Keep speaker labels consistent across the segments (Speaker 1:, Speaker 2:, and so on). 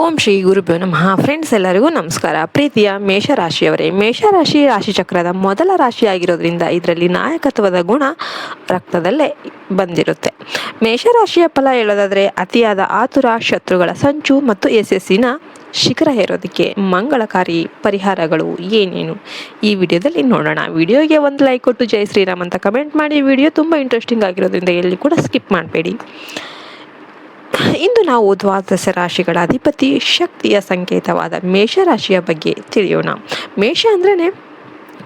Speaker 1: ಓಂ ಶ್ರೀ ಗುರುಭ್ಯೋ ನಮಃ. ಫ್ರೆಂಡ್ಸ್ ಎಲ್ಲರಿಗೂ ನಮಸ್ಕಾರ. ಪ್ರೀತಿಯ ಮೇಷರಾಶಿಯವರೇ, ಮೇಷರಾಶಿ ರಾಶಿಚಕ್ರದ ಮೊದಲ ರಾಶಿಯಾಗಿರೋದ್ರಿಂದ ಇದರಲ್ಲಿ ನಾಯಕತ್ವದ ಗುಣ ರಕ್ತದಲ್ಲೇ ಬಂದಿರುತ್ತೆ. ಮೇಷರಾಶಿಯ ಫಲ ಹೇಳೋದಾದರೆ ಅತಿಯಾದ ಆತುರ, ಶತ್ರುಗಳ ಸಂಚು ಮತ್ತು ಯಶಸ್ಸಿನ ಶಿಖರ ಹೇರೋದಕ್ಕೆ ಮಂಗಳಕಾರಿ ಪರಿಹಾರಗಳು ಏನೇನು ಈ ವಿಡಿಯೋದಲ್ಲಿ ನೋಡೋಣ. ವಿಡಿಯೋಗೆ ಒಂದು ಲೈಕ್ ಕೊಟ್ಟು ಜೈ ಶ್ರೀರಾಮ್ ಅಂತ ಕಮೆಂಟ್ ಮಾಡಿ. ವಿಡಿಯೋ ತುಂಬ ಇಂಟ್ರೆಸ್ಟಿಂಗ್ ಆಗಿರೋದ್ರಿಂದ ಎಲ್ಲಿ ಕೂಡ ಸ್ಕಿಪ್ ಮಾಡಬೇಡಿ. ಇಂದು ನಾವು ದ್ವಾದಶ ರಾಶಿಗಳ ಅಧಿಪತಿ ಶಕ್ತಿಯ ಸಂಕೇತವಾದ ಮೇಷರಾಶಿಯ ಬಗ್ಗೆ ತಿಳಿಯೋಣ. ಮೇಷ ಅಂದ್ರೇ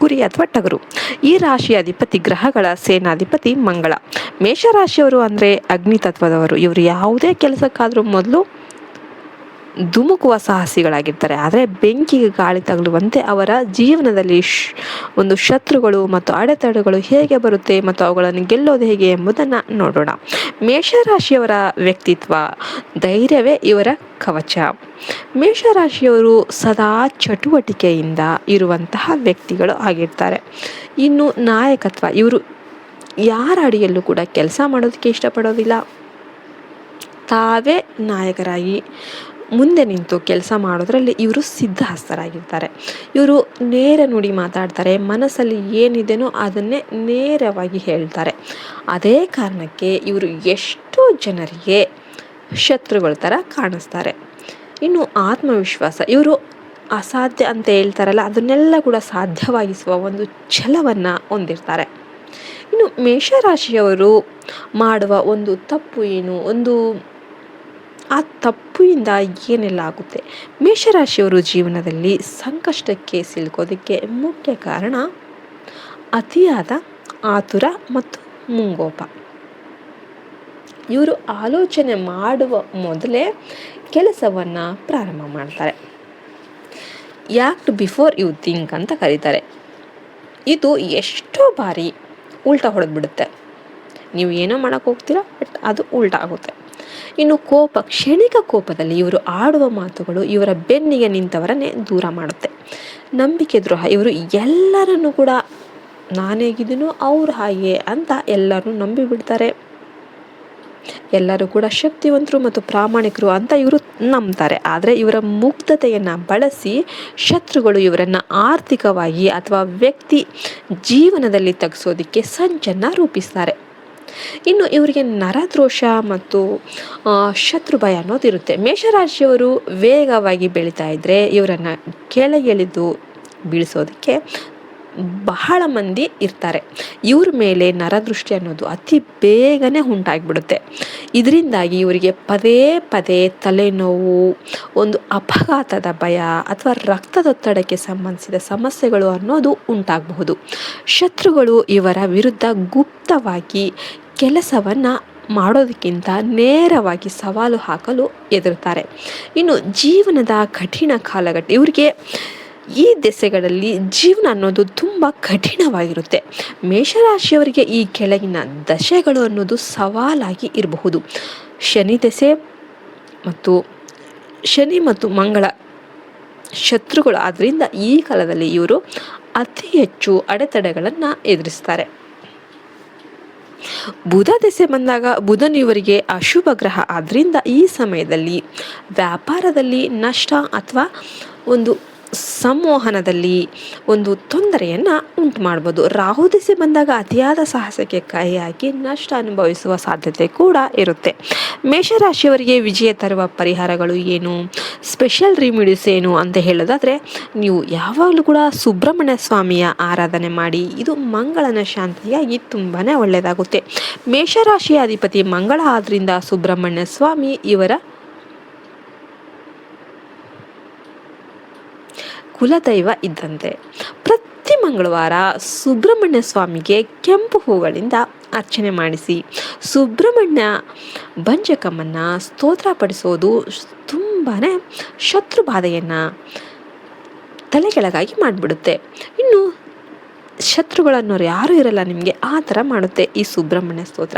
Speaker 1: ಕುರಿ ಅಥವಾ ಟಗರು. ಈ ರಾಶಿಯ ಅಧಿಪತಿ ಗ್ರಹಗಳ ಸೇನಾಧಿಪತಿ ಮಂಗಳ. ಮೇಷರಾಶಿಯವರು ಅಂದರೆ ಅಗ್ನಿ ತತ್ವದವರು. ಇವರು ಯಾವುದೇ ಕೆಲಸಕ್ಕಾದರೂ ಮೊದಲು ಧುಮುಕುವ ಸಾಹಸಿಗಳಾಗಿರ್ತಾರೆ. ಆದರೆ ಬೆಂಕಿಗೆ ಗಾಳಿ ತಗುಲುವಂತೆ ಅವರ ಜೀವನದಲ್ಲಿ ಒಂದು ಶತ್ರುಗಳು ಮತ್ತು ಅಡೆತಡೆಗಳು ಹೇಗೆ ಬರುತ್ತೆ ಮತ್ತು ಅವುಗಳನ್ನು ಗೆಲ್ಲೋದು ಹೇಗೆ ಎಂಬುದನ್ನು ನೋಡೋಣ. ಮೇಷರಾಶಿಯವರ ವ್ಯಕ್ತಿತ್ವ, ಧೈರ್ಯವೇ ಇವರ ಕವಚ. ಮೇಷರಾಶಿಯವರು ಸದಾ ಚಟುವಟಿಕೆಯಿಂದ ಇರುವಂತಹ ವ್ಯಕ್ತಿಗಳು ಆಗಿರ್ತಾರೆ. ಇನ್ನು ನಾಯಕತ್ವ, ಇವರು ಯಾರ ಅಡಿಯಲ್ಲೂ ಕೂಡ ಕೆಲಸ ಮಾಡೋದಕ್ಕೆ ಇಷ್ಟಪಡೋದಿಲ್ಲ. ತಾವೇ ನಾಯಕರಾಗಿ ಮುಂದೆ ನಿಂತು ಕೆಲಸ ಮಾಡೋದ್ರಲ್ಲಿ ಇವರು ಸಿದ್ಧಹಸ್ತರಾಗಿರ್ತಾರೆ. ಇವರು ನೇರ ನುಡಿ ಮಾತಾಡ್ತಾರೆ. ಮನಸ್ಸಲ್ಲಿ ಏನಿದೆನೋ ಅದನ್ನೇ ನೇರವಾಗಿ ಹೇಳ್ತಾರೆ. ಅದೇ ಕಾರಣಕ್ಕೆ ಇವರು ಎಷ್ಟೋ ಜನರಿಗೆ ಶತ್ರುಗಳ ಥರ ಕಾಣಿಸ್ತಾರೆ. ಇನ್ನು ಆತ್ಮವಿಶ್ವಾಸ, ಇವರು ಅಸಾಧ್ಯ ಅಂತ ಹೇಳ್ತಾರಲ್ಲ, ಅದನ್ನೆಲ್ಲ ಕೂಡ ಸಾಧ್ಯವಾಗಿಸುವ ಒಂದು ಛಲವನ್ನು ಹೊಂದಿರ್ತಾರೆ. ಇನ್ನು ಮೇಷರಾಶಿಯವರು ಮಾಡುವ ಒಂದು ತಪ್ಪು ಏನು, ಆ ತಪ್ಪಿಂದ ಏನೆಲ್ಲ ಆಗುತ್ತೆ. ಮೇಷರಾಶಿಯವರು ಜೀವನದಲ್ಲಿ ಸಂಕಷ್ಟಕ್ಕೆ ಸಿಲುಕೋದಕ್ಕೆ ಮುಖ್ಯ ಕಾರಣ ಅತಿಯಾದ ಆತುರ ಮತ್ತು ಮುಂಗೋಪ. ಇವರು ಆಲೋಚನೆ ಮಾಡುವ ಮೊದಲೇ ಕೆಲಸವನ್ನು ಪ್ರಾರಂಭ ಮಾಡ್ತಾರೆ. ಆ್ಯಕ್ಟ್ ಬಿಫೋರ್ ಯು ಥಿಂಕ್ ಅಂತ ಕರೀತಾರೆ. ಇದು ಎಷ್ಟೋ ಬಾರಿ ಉಲ್ಟಾ ಹೊಡೆದ್ಬಿಡುತ್ತೆ. ನೀವು ಏನೋ ಮಾಡೋಕ್ಕೆ ಹೋಗ್ತೀರಾ, ಬಟ್ ಅದು ಉಲ್ಟಾ ಆಗುತ್ತೆ. ಇನ್ನು ಕೋಪ, ಕ್ಷಣಿಕ ಕೋಪದಲ್ಲಿ ಇವರು ಆಡುವ ಮಾತುಗಳು ಇವರ ಬೆನ್ನಿಗೆ ನಿಂತವರನ್ನೇ ದೂರ ಮಾಡುತ್ತೆ. ನಂಬಿಕೆ ದ್ರೋಹ, ಇವರು ಎಲ್ಲರನ್ನೂ ಕೂಡ ನಾನೇಗಿದ್ದೀನೋ ಅವ್ರು ಹಾಗೆ ಅಂತ ಎಲ್ಲರೂ ನಂಬಿಬಿಡ್ತಾರೆ. ಎಲ್ಲರೂ ಕೂಡ ಶಕ್ತಿವಂತರು ಮತ್ತು ಪ್ರಾಮಾಣಿಕರು ಅಂತ ಇವರು ನಂಬ್ತಾರೆ. ಆದರೆ ಇವರ ಮುಗ್ಧತೆಯನ್ನು ಬಳಸಿ ಶತ್ರುಗಳು ಇವರನ್ನು ಆರ್ಥಿಕವಾಗಿ ಅಥವಾ ವ್ಯಕ್ತಿ ಜೀವನದಲ್ಲಿ ತಗ್ಸೋದಕ್ಕೆ ಸಂಚನ್ನು ರೂಪಿಸ್ತಾರೆ. ಇನ್ನು ಇವರಿಗೆ ನರದೋಷ ಮತ್ತು ಶತ್ರು ಭಯ ಅನ್ನೋದಿರುತ್ತೆ. ಮೇಷರಾಶಿಯವರು ವೇಗವಾಗಿ ಬೆಳೀತಾ ಇದ್ದರೆ ಇವರನ್ನು ಕೆಳಗೆಳೆದು ಬೀಳಿಸೋದಕ್ಕೆ ಬಹಳ ಮಂದಿ ಇರ್ತಾರೆ. ಇವ್ರ ಮೇಲೆ ನರದೃಷ್ಟಿ ಅನ್ನೋದು ಅತಿ ಬೇಗನೆ ಉಂಟಾಗಿಬಿಡುತ್ತೆ. ಇದರಿಂದಾಗಿ ಇವರಿಗೆ ಪದೇ ಪದೇ ತಲೆನೋವು, ಒಂದು ಅಪಘಾತದ ಭಯ ಅಥವಾ ರಕ್ತದೊತ್ತಡಕ್ಕೆ ಸಂಬಂಧಿಸಿದ ಸಮಸ್ಯೆಗಳು ಅನ್ನೋದು ಉಂಟಾಗಬಹುದು. ಶತ್ರುಗಳು ಇವರ ವಿರುದ್ಧ ಗುಪ್ತವಾಗಿ ಕೆಲಸವನ್ನು ಮಾಡೋದಕ್ಕಿಂತ ನೇರವಾಗಿ ಸವಾಲು ಹಾಕಲು ಹೆದರುತ್ತಾರೆ. ಇನ್ನು ಜೀವನದ ಕಠಿಣ ಕಾಲಘಟ್ಟ, ಇವರಿಗೆ ಈ ದೆಸೆಗಳಲ್ಲಿ ಜೀವನ ಅನ್ನೋದು ತುಂಬ ಕಠಿಣವಾಗಿರುತ್ತೆ. ಮೇಷರಾಶಿಯವರಿಗೆ ಈ ಕೆಳಗಿನ ದಶೆಗಳು ಅನ್ನೋದು ಸವಾಲಾಗಿ ಇರಬಹುದು. ಶನಿ ದೆಸೆ ಮತ್ತು ಶನಿ ಮತ್ತು ಮಂಗಳ ಶತ್ರುಗಳು. ಆದ್ದರಿಂದ ಈ ಕಾಲದಲ್ಲಿ ಇವರು ಅತಿ ಹೆಚ್ಚು ಅಡೆತಡೆಗಳನ್ನು ಎದುರಿಸ್ತಾರೆ. ಬುಧ ದೆಸೆ ಬಂದಾಗ ಬುಧನು ಇವರಿಗೆ ಅಶುಭ ಗ್ರಹ. ಆದ್ದರಿಂದ ಈ ಸಮಯದಲ್ಲಿ ವ್ಯಾಪಾರದಲ್ಲಿ ನಷ್ಟ ಅಥವಾ ಒಂದು ಸಂವಹನದಲ್ಲಿ ಒಂದು ತೊಂದರೆಯನ್ನು ಉಂಟು ಮಾಡ್ಬೋದು. ರಾಹು ದೆಸೆ ಬಂದಾಗ ಅತಿಯಾದ ಸಾಹಸಕ್ಕೆ ಕೈ ಹಾಕಿ ನಷ್ಟ ಅನುಭವಿಸುವ ಸಾಧ್ಯತೆ ಕೂಡ ಇರುತ್ತೆ. ಮೇಷರಾಶಿಯವರಿಗೆ ವಿಜಯ ತರುವ ಪರಿಹಾರಗಳು ಏನು, ಸ್ಪೆಷಲ್ ರೆಮಿಡೀಸ್ ಏನು ಅಂತ ಹೇಳೋದಾದರೆ, ನೀವು ಯಾವಾಗಲೂ ಕೂಡ ಸುಬ್ರಹ್ಮಣ್ಯ ಸ್ವಾಮಿಯ ಆರಾಧನೆ ಮಾಡಿ. ಇದು ಮಂಗಳನ ಶಾಂತಿಯಾಗಿ ತುಂಬಾ ಒಳ್ಳೆಯದಾಗುತ್ತೆ. ಮೇಷರಾಶಿಯ ಅಧಿಪತಿ ಮಂಗಳ ಆದ್ದರಿಂದ ಸುಬ್ರಹ್ಮಣ್ಯ ಸ್ವಾಮಿ ಇವರ ಕುಲದೈವ ಇದ್ದಂತೆ. ಪ್ರತಿ ಮಂಗಳವಾರ ಸುಬ್ರಹ್ಮಣ್ಯ ಸ್ವಾಮಿಗೆ ಕೆಂಪು ಹೂಗಳಿಂದ ಅರ್ಚನೆ ಮಾಡಿಸಿ. ಸುಬ್ರಹ್ಮಣ್ಯ ಭಂಜಕಮನ್ನು ಸ್ತೋತ್ರ ಪಡಿಸೋದು ತುಂಬಾ ಶತ್ರು ಬಾಧೆಯನ್ನು ತಲೆಕೆಳಗಾಗಿ ಮಾಡಿಬಿಡುತ್ತೆ. ಇನ್ನು ಶತ್ರುಗಳನ್ನೋರು ಯಾರೂ ಇರಲ್ಲ ನಿಮಗೆ, ಆ ಥರ ಮಾಡುತ್ತೆ ಈ ಸುಬ್ರಹ್ಮಣ್ಯ ಸ್ತೋತ್ರ.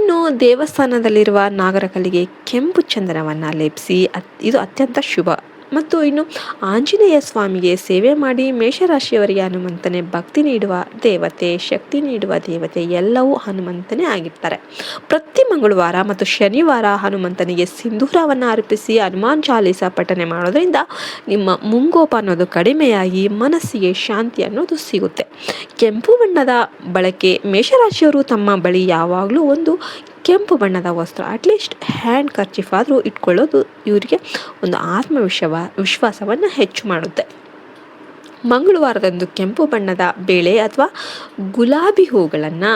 Speaker 1: ಇನ್ನು ದೇವಸ್ಥಾನದಲ್ಲಿರುವ ನಾಗರಕಲ್ಲಿಗೆ ಕೆಂಪು ಚಂದನವನ್ನು ಲೇಪಿಸಿ. ಇದು ಅತ್ಯಂತ ಶುಭ ಮತ್ತು ಇನ್ನು ಆಂಜನೇಯ ಸ್ವಾಮಿಗೆ ಸೇವೆ ಮಾಡಿ ಮೇಷರಾಶಿಯವರಿಗೆ ಹನುಮಂತನೇ ಭಕ್ತಿ ನೀಡುವ ದೇವತೆ, ಶಕ್ತಿ ನೀಡುವ ದೇವತೆ ಎಲ್ಲವೂ ಹನುಮಂತನೇ ಆಗಿರ್ತಾರೆ. ಪ್ರತಿ ಮಂಗಳವಾರ ಮತ್ತು ಶನಿವಾರ ಹನುಮಂತನಿಗೆ ಸಿಂಧೂರವನ್ನು ಅರ್ಪಿಸಿ ಹನುಮಾನ್ ಚಾಲೀಸ ಪಠನೆ ಮಾಡೋದ್ರಿಂದ ನಿಮ್ಮ ಮುಂಗೋಪ ಅನ್ನೋದು ಕಡಿಮೆಯಾಗಿ ಮನಸ್ಸಿಗೆ ಶಾಂತಿ ಅನ್ನೋದು ಸಿಗುತ್ತೆ. ಕೆಂಪು ಬಣ್ಣದ ಬಳಕೆ ಮೇಷರಾಶಿಯವರು ತಮ್ಮ ಬಳಿ ಯಾವಾಗಲೂ ಒಂದು ಕೆಂಪು ಬಣ್ಣದ ವಸ್ತ್ರ, ಅಟ್ಲೀಸ್ಟ್ ಹ್ಯಾಂಡ್ ಕರ್ಚಿಫ್ ಆದರೂ ಇಟ್ಕೊಳ್ಳೋದು ಇವರಿಗೆ ಒಂದು ವಿಶ್ವಾಸವನ್ನು ಹೆಚ್ಚು ಮಾಡುತ್ತೆ. ಮಂಗಳವಾರದಂದು ಕೆಂಪು ಬಣ್ಣದ ಬೇಳೆ ಅಥವಾ ಗುಲಾಬಿ ಹೂಗಳನ್ನು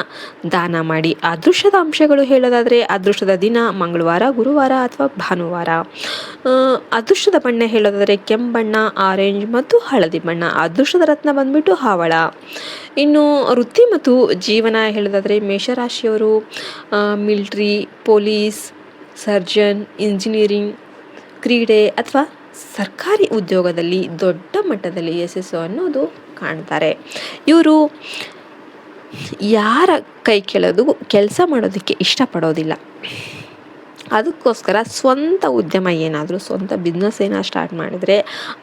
Speaker 1: ದಾನ ಮಾಡಿ. ಅದೃಷ್ಟದ ಅಂಶಗಳು ಹೇಳೋದಾದರೆ ಅದೃಷ್ಟದ ದಿನ ಮಂಗಳವಾರ, ಗುರುವಾರ ಅಥವಾ ಭಾನುವಾರ. ಅದೃಷ್ಟದ ಬಣ್ಣ ಹೇಳೋದಾದರೆ ಕೆಂಪು ಬಣ್ಣ, ಆರೆಂಜ್ ಮತ್ತು ಹಳದಿ ಬಣ್ಣ. ಅದೃಷ್ಟದ ರತ್ನ ಬಂದ್ಬಿಟ್ಟು ಹವಳ. ಇನ್ನು ವೃತ್ತಿ ಮತ್ತು ಜೀವನ ಹೇಳೋದಾದರೆ ಮೇಷರಾಶಿಯವರು ಮಿಲ್ಟ್ರಿ, ಪೊಲೀಸ್, ಸರ್ಜನ್, ಇಂಜಿನಿಯರಿಂಗ್, ಕ್ರೀಡೆ ಅಥವಾ ಸರ್ಕಾರಿ ಉದ್ಯೋಗದಲ್ಲಿ ದೊಡ್ಡ ಮಟ್ಟದಲ್ಲಿ ಯಶಸ್ಸು ಅನ್ನೋದು ಕಾಣ್ತಾರೆ. ಇವರು ಯಾರ ಕೈ ಕೆಳಗೂ ಕೆಲಸ ಮಾಡೋದಕ್ಕೆ ಇಷ್ಟಪಡೋದಿಲ್ಲ. ಅದಕ್ಕೋಸ್ಕರ ಸ್ವಂತ ಉದ್ಯಮ ಏನಾದರೂ, ಸ್ವಂತ ಬಿಸ್ನೆಸ್ ಏನಾದ್ರು ಸ್ಟಾರ್ಟ್ ಮಾಡಿದರೆ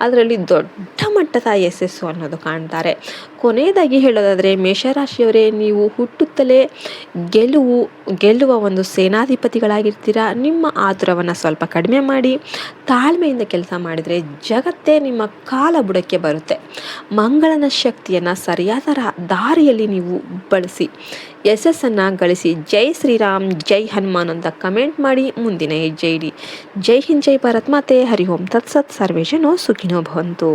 Speaker 1: ಅದರಲ್ಲಿ ದೊಡ್ಡ ಮಟ್ಟದ ಯಶಸ್ಸು ಅನ್ನೋದು ಕಾಣ್ತಾರೆ. ಕೊನೆಯದಾಗಿ ಹೇಳೋದಾದರೆ ಮೇಷರಾಶಿಯವರೇ, ನೀವು ಹುಟ್ಟುತ್ತಲೇ ಗೆಲ್ಲುವ ಒಂದು ಸೇನಾಧಿಪತಿಗಳಾಗಿರ್ತೀರ. ನಿಮ್ಮ ಆತುರವನ್ನು ಸ್ವಲ್ಪ ಕಡಿಮೆ ಮಾಡಿ ತಾಳ್ಮೆಯಿಂದ ಕೆಲಸ ಮಾಡಿದರೆ ಜಗತ್ತೇ ನಿಮ್ಮ ಕಾಲ ಬುಡಕ್ಕೆ ಬರುತ್ತೆ. ಮಂಗಳನ ಶಕ್ತಿಯನ್ನು ಸರಿಯಾದ ದಾರಿಯಲ್ಲಿ ನೀವು ಬಳಸಿ ಯಶಸ್ಸನ್ನು ಗಳಿಸಿ. ಜೈ ಶ್ರೀರಾಮ್, ಜೈ ಹನುಮಾನ್ ಅಂತ ಕಮೆಂಟ್ ಮಾಡಿ ಮುಂದಿನ ಹೆಜ್ಜೆ ಇಡಿ. ಜೈ ಹಿಂದ್, ಜೈ ಭಾರತ್ ಮಾತೆ. ಹರಿ ಓಂ ತತ್ಸತ್. ಸರ್ವೇ ಜನೋ ಸುಖಿನೋ ಭವಂತು.